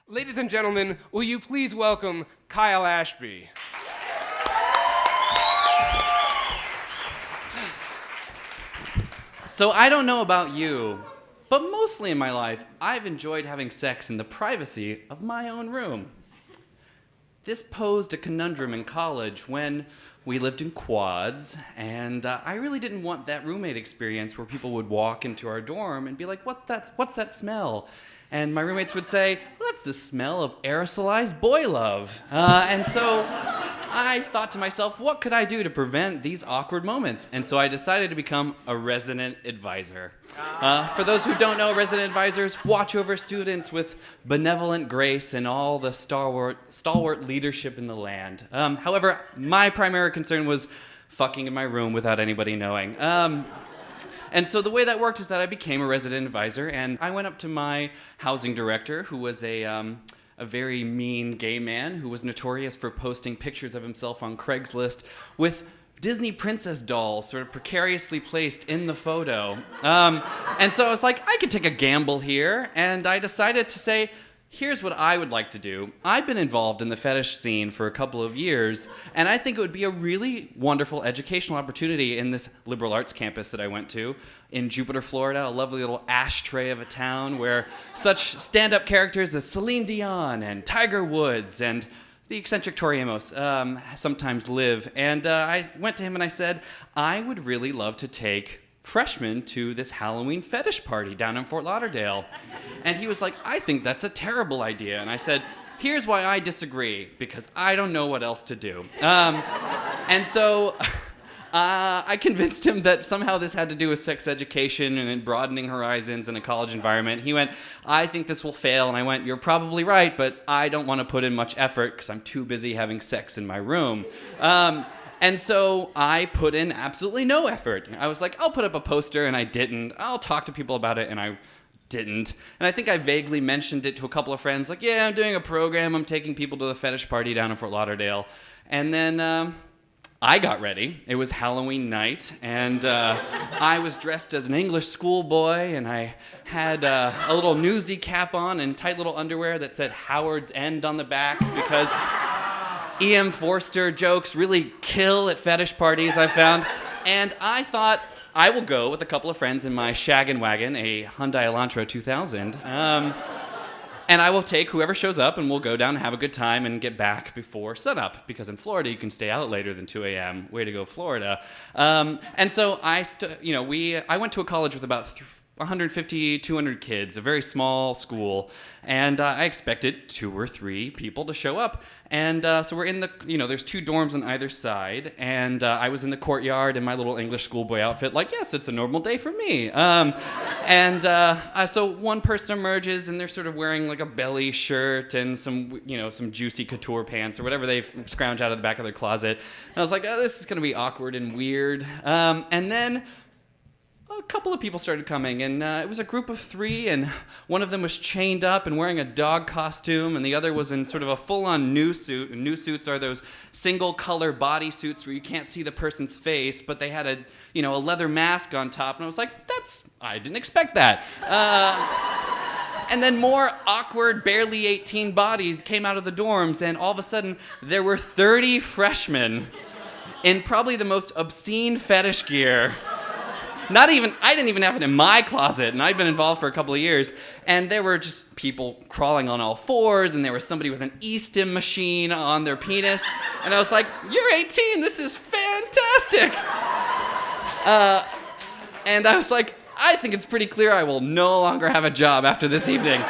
Ladies and gentlemen, will you please welcome Kyle Ashby? So I don't know about you, but mostly in my life, I've enjoyed having sex in the privacy of my own room. This posed a conundrum in college when we lived in quads, and I really didn't want that roommate experience where people would walk into our dorm and be like, what's that smell? And my roommates would say, well, that's the smell of aerosolized boy love. And so I thought to myself, what could I do to prevent these awkward moments? And so I decided to become a resident advisor. For those who don't know, resident advisors watch over students with benevolent grace and all the stalwart leadership in the land. However, my primary concern was fucking in my room without anybody knowing. And so the way that worked is that I became a resident advisor, and I went up to my housing director, who was a very mean gay man who was notorious for posting pictures of himself on Craigslist with Disney princess dolls sort of precariously placed in the photo. And so I was like, I could take a gamble here, and I decided to say, here's what I would like to do. I've been involved in the fetish scene for a couple of years, and I think it would be a really wonderful educational opportunity in this liberal arts campus that I went to in Jupiter, Florida, a lovely little ashtray of a town where such stand-up characters as Celine Dion and Tiger Woods and the eccentric Tori Amos sometimes live. And I went to him and I said, I would really love to take freshmen to this Halloween fetish party down in Fort Lauderdale. And he was like, I think that's a terrible idea. And I said, here's why I disagree, because I don't know what else to do. And so I convinced him that somehow this had to do with sex education and broadening horizons in a college environment. He went, I think this will fail. And I went, you're probably right, but I don't want to put in much effort because I'm too busy having sex in my room. And so I put in absolutely no effort. I was like, I'll put up a poster, and I didn't. I'll talk to people about it, and I didn't. And I think I vaguely mentioned it to a couple of friends, like, yeah, I'm doing a program. I'm taking people to the fetish party down in Fort Lauderdale. And then I got ready. It was Halloween night, and I was dressed as an English schoolboy, and I had a little newsy cap on and tight little underwear that said Howard's End on the back, because E.M. Forster jokes really kill at fetish parties, I found. And I thought, I will go with a couple of friends in my shaggin' wagon, a Hyundai Elantra 2000. And I will take whoever shows up, and we'll go down and have a good time and get back before sunup, because in Florida you can stay out later than 2 a.m. Way to go, Florida. And so I went to a college with about 150, 200 kids, a very small school, and I expected 2 or 3 people to show up. And so we're in the, there's 2 dorms on either side, and I was in the courtyard in my little English schoolboy outfit, like, yes, it's a normal day for me. So one person emerges, and they're sort of wearing like a belly shirt and some juicy couture pants or whatever they scrounge out of the back of their closet. And I was like, oh, this is going to be awkward and weird. And then a couple of people started coming, and it was a group of 3, and one of them was chained up and wearing a dog costume, and the other was in sort of a full-on new suit. And new suits are those single-color body suits where you can't see the person's face, but they had a leather mask on top, and I was like, I didn't expect that. And then more awkward, barely 18 bodies came out of the dorms, and all of a sudden, there were 30 freshmen in probably the most obscene fetish gear. I didn't even have it in my closet, and I'd been involved for a couple of years, and there were just people crawling on all 4s, and there was somebody with an e-stim machine on their penis, and I was like, you're 18, this is fantastic! And I was like, I think it's pretty clear I will no longer have a job after this evening.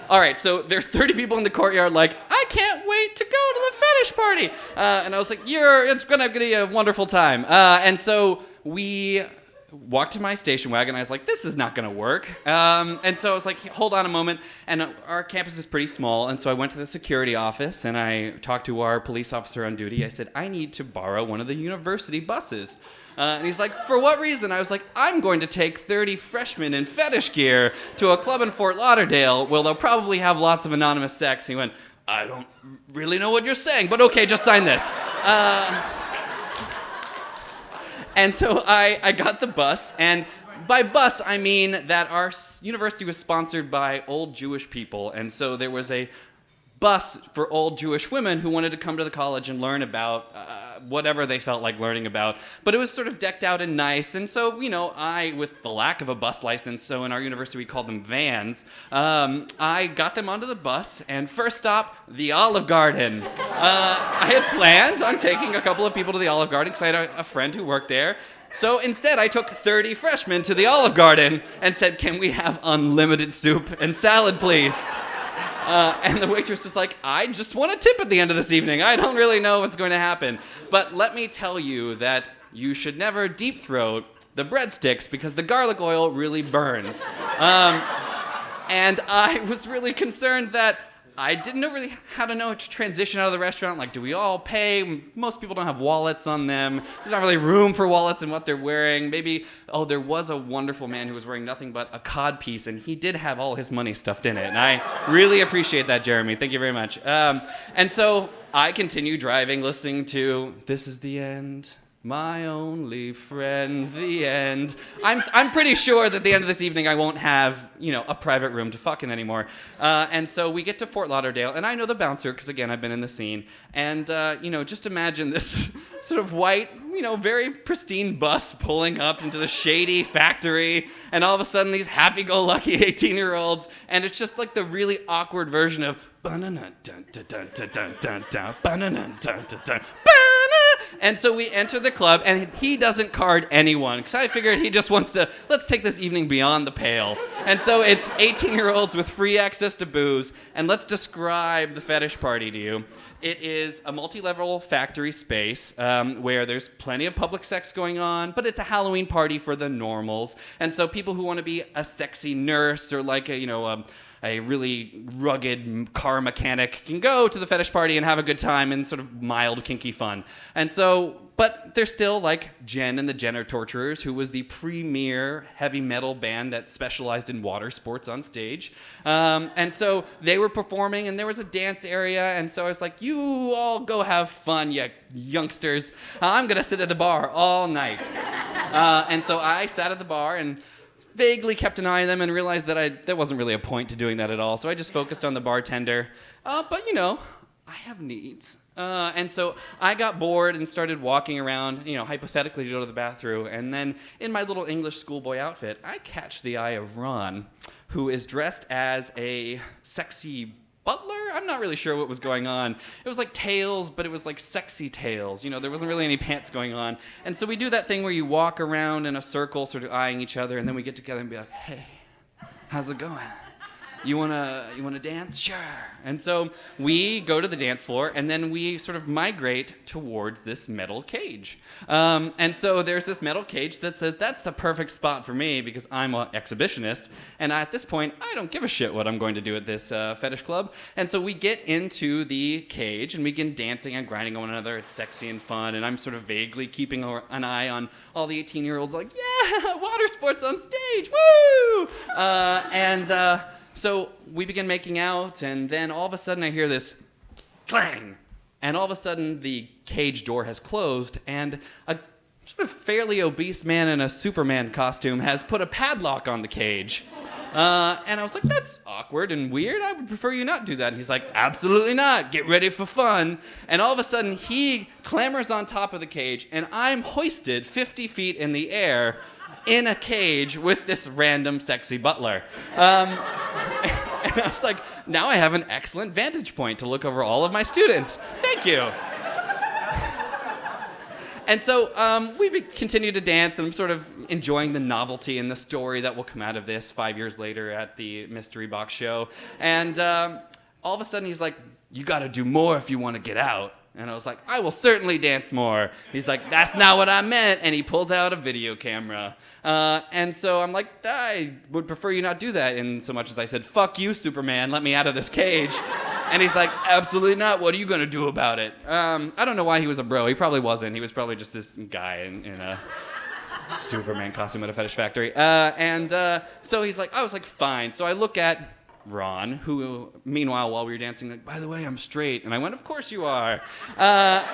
All right, so there's 30 people in the courtyard like, I can't wait to go to the fetish party. And I was like, it's going to be a wonderful time. And so we walked to my station wagon. I was like, this is not going to work. And so I was like, hold on a moment. And our campus is pretty small. And so I went to the security office, and I talked to our police officer on duty. I said, I need to borrow one of the university buses. And he's like, for what reason? I was like, I'm going to take 30 freshmen in fetish gear to a club in Fort Lauderdale where they'll probably have lots of anonymous sex. And he went, I don't really know what you're saying, but okay, just sign this. And so I got the bus, and By bus, I mean that our university was sponsored by old Jewish people, and so there was a bus for old Jewish women who wanted to come to the college and learn about whatever they felt like learning about. But it was sort of decked out and nice, and so, I, with the lack of a bus license, so in our university we called them vans, I got them onto the bus, and first stop, the Olive Garden. I had planned on taking a couple of people to the Olive Garden because I had a friend who worked there. So instead, I took 30 freshmen to the Olive Garden and said, "Can we have unlimited soup and salad, please?" And the waitress was like, "I just want a tip at the end of this evening. I don't really know what's going to happen." But let me tell you that you should never deep throat the breadsticks because the garlic oil really burns. And I was really concerned that I didn't know really how to transition out of the restaurant. Like, do we all pay? Most people don't have wallets on them. There's not really room for wallets in what they're wearing. Maybe, there was a wonderful man who was wearing nothing but a cod piece, and he did have all his money stuffed in it. And I really appreciate that, Jeremy. Thank you very much. And so I continue driving, listening to "This Is the End, My Only Friend, the End." I'm pretty sure that at the end of this evening I won't have, a private room to fuck in anymore. And so we get to Fort Lauderdale, and I know the bouncer because, again, I've been in the scene. And, just imagine this sort of white, very pristine bus pulling up into the shady factory, and all of a sudden these happy-go-lucky 18-year-olds, and it's just like the really awkward version of and so we enter the club, and he doesn't card anyone, because I figured he just wants to, let's take this evening beyond the pale. And so it's 18-year-olds with free access to booze, and let's describe the fetish party to you. It is a multi-level factory space where there's plenty of public sex going on, but it's a Halloween party for the normals. And so people who want to be a sexy nurse or like a really rugged car mechanic can go to the fetish party and have a good time and sort of mild kinky fun. And so, but there's still like Jen and the Jenner Torturers, who was the premier heavy metal band that specialized in water sports on stage. And so they were performing, and there was a dance area, and so I was like, "You all go have fun, you youngsters. I'm gonna sit at the bar all night." And so I sat at the bar and vaguely kept an eye on them and realized that there wasn't really a point to doing that at all. So I just focused on the bartender. But I have needs. And so I got bored and started walking around, hypothetically to go to the bathroom. And then in my little English schoolboy outfit, I catch the eye of Ron, who is dressed as a sexy butler? I'm not really sure what was going on. It was like tails, but it was like sexy tails. There wasn't really any pants going on. And so we do that thing where you walk around in a circle, sort of eyeing each other, and then we get together and be like, "Hey, how's it going? You wanna dance? Sure." And so we go to the dance floor, and then we sort of migrate towards this metal cage. And so there's this metal cage that says, "That's the perfect spot for me because I'm an exhibitionist." And at this point, I don't give a shit what I'm going to do at this fetish club. And so we get into the cage and we begin dancing and grinding on one another. It's sexy and fun, and I'm sort of vaguely keeping an eye on all the 18-year-olds like, "Yeah, water sports on stage, woo!" So we begin making out, and then all of a sudden I hear this clang, and all of a sudden the cage door has closed, and a sort of fairly obese man in a Superman costume has put a padlock on the cage. And I was like, "That's awkward and weird. I would prefer you not do that." And he's like, "Absolutely not. Get ready for fun." And all of a sudden he clambers on top of the cage, and I'm hoisted 50 feet in the air in a cage with this random sexy butler. And I was like, now I have an excellent vantage point to look over all of my students. Thank you. And so we continue to dance, and I'm sort of enjoying the novelty and the story that will come out of this 5 years later at the Mystery Box show. And all of a sudden he's like, "You got to do more if you want to get out." And I was like, "I will certainly dance more." He's like, "That's not what I meant." And he pulls out a video camera. And so I'm like, "I would prefer you not do that," in so much as I said, "Fuck you, Superman, let me out of this cage." And he's like, "Absolutely not. What are you going to do about it?" I don't know why he was a bro. He probably wasn't. He was probably just this guy in a Superman costume at a fetish factory. So he's like, I was like, "Fine." So I look at Ron, who, meanwhile, while we were dancing, like, "By the way, I'm straight." And I went, "Of course you are." And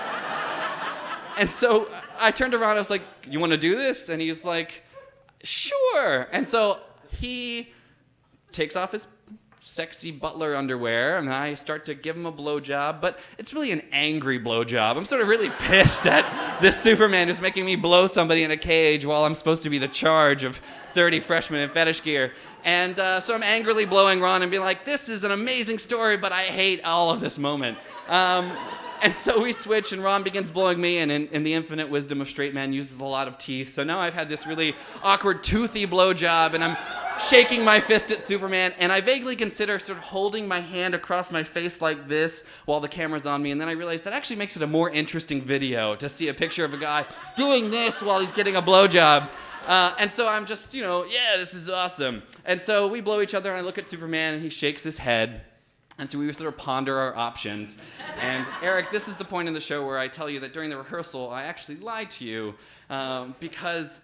so I turned to Ron, I was like, "You want to do this?" And he's like, Sure. And so he takes off his sexy butler underwear, and I start to give him a blowjob, but it's really an angry blowjob. I'm sort of really pissed at this Superman who's making me blow somebody in a cage while I'm supposed to be the charge of 30 freshmen in fetish gear. And so I'm angrily blowing Ron and being like, this is an amazing story, but I hate all of this moment. And so we switch, and Ron begins blowing me, and in the infinite wisdom of straight man, uses a lot of teeth. So now I've had this really awkward, toothy blowjob, and I'm shaking my fist at Superman, and I vaguely consider sort of holding my hand across my face like this while the camera's on me, and then I realize that actually makes it a more interesting video to see a picture of a guy doing this while he's getting a blowjob. And so I'm just, yeah, this is awesome. And so we blow each other, and I look at Superman, and he shakes his head. And so we sort of ponder our options. And Eric, this is the point in the show where I tell you that during the rehearsal, I actually lied to you because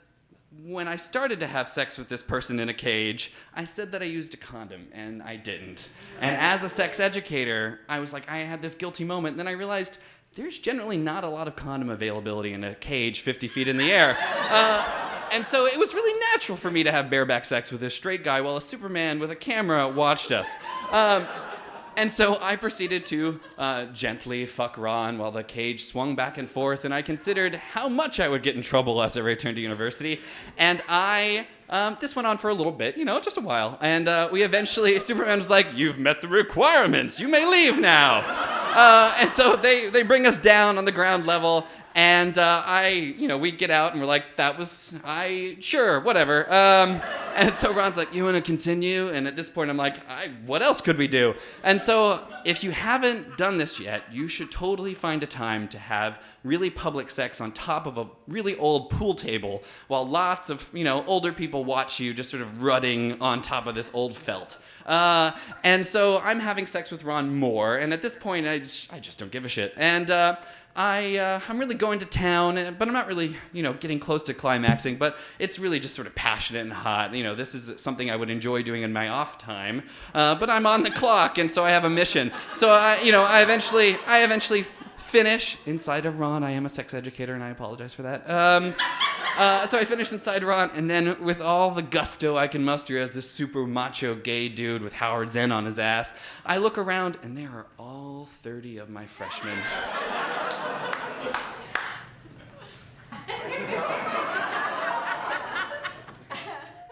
when I started to have sex with this person in a cage, I said that I used a condom, and I didn't. And as a sex educator, I was like, I had this guilty moment, and then I realized there's generally not a lot of condom availability in a cage 50 feet in the air. And so it was really natural for me to have bareback sex with this straight guy while a Superman with a camera watched us. And so I proceeded to gently fuck Ron while the cage swung back and forth, and I considered how much I would get in trouble as I returned to university. And this went on for a little bit, just a while. And we eventually, Superman was like, you've met the requirements, you may leave now. And so they bring us down on the ground level, and we get out, and we're like, sure, whatever. And so Ron's like, you want to continue? And at this point, I'm like, what else could we do? And so if you haven't done this yet, you should totally find a time to have really public sex on top of a really old pool table while lots of, older people watch you just sort of rutting on top of this old felt. And so I'm having sex with Ron more, and at this point, I just don't give a shit. And I'm really going to town, but I'm not really, getting close to climaxing, but it's really just sort of passionate and hot. This is something I would enjoy doing in my off time, but I'm on the clock, and so I have a mission. So, I eventually finish inside of Ron. I am a sex educator, and I apologize for that. So I finish inside Ron, and then with all the gusto I can muster as this super macho gay dude with Howard Zen on his ass, I look around, and there are all 30 of my freshmen.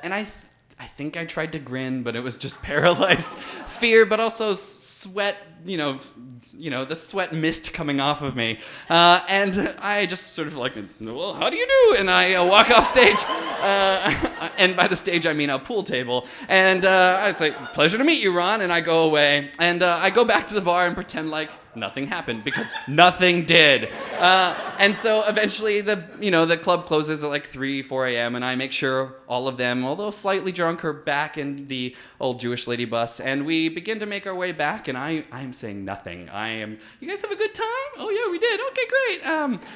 And I think I tried to grin, but it was just paralyzed fear, but also sweat, the sweat mist coming off of me. And I just sort of like, well, how do you do? And I walk off stage. And by the stage, I mean a pool table. And I'd say, pleasure to meet you, Ron. And I go away. And I go back to the bar and pretend like nothing happened, because nothing did. And so eventually the club closes at like 3, 4 a.m. and I make sure all of them, although slightly drunk, are back in the old Jewish lady bus, and we begin to make our way back, and I'm saying nothing. You guys have a good time? Oh yeah, we did. Okay, great.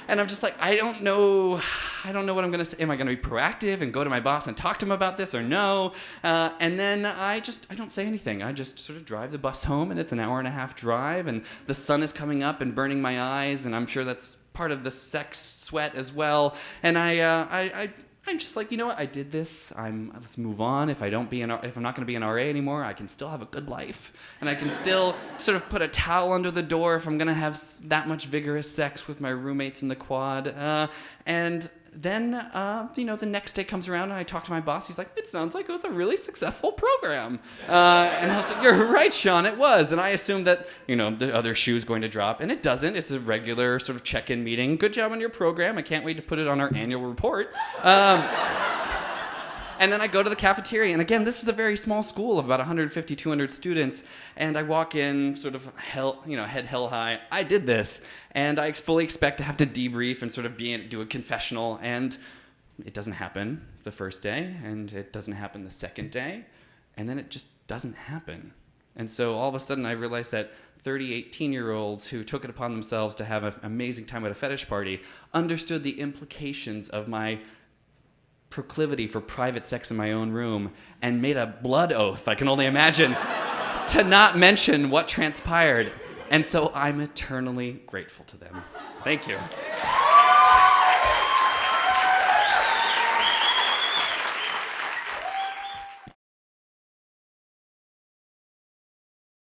And I'm just like, I don't know what I'm gonna say. Am I gonna be proactive and go to my boss and talk to him about this, or no? And then I don't say anything. I just sort of drive the bus home, and it's an hour and a half drive, and the sun is coming up and burning my eyes, and I'm sure that's part of the sex sweat as well. And I'm just like, you know what? I did this. Let's move on. If I'm not going to be an RA anymore, I can still have a good life, and I can still sort of put a towel under the door if I'm going to have that much vigorous sex with my roommates in the quad. And then, the next day comes around, and I talk to my boss. He's like, it sounds like it was a really successful program. And I was like, you're right, Sean, it was. And I assumed that, the other shoe's going to drop, and it doesn't. It's a regular sort of check-in meeting. Good job on your program. I can't wait to put it on our annual report. And then I go to the cafeteria, and again, this is a very small school of about 150, 200 students, and I walk in sort of head hell high. I did this, and I fully expect to have to debrief and sort of do a confessional, and it doesn't happen the first day, and it doesn't happen the second day, and then it just doesn't happen. And so all of a sudden I realized that 30 18-year-olds who took it upon themselves to have an amazing time at a fetish party understood the implications of my proclivity for private sex in my own room and made a blood oath, I can only imagine, to not mention what transpired. And so I'm eternally grateful to them. Thank you.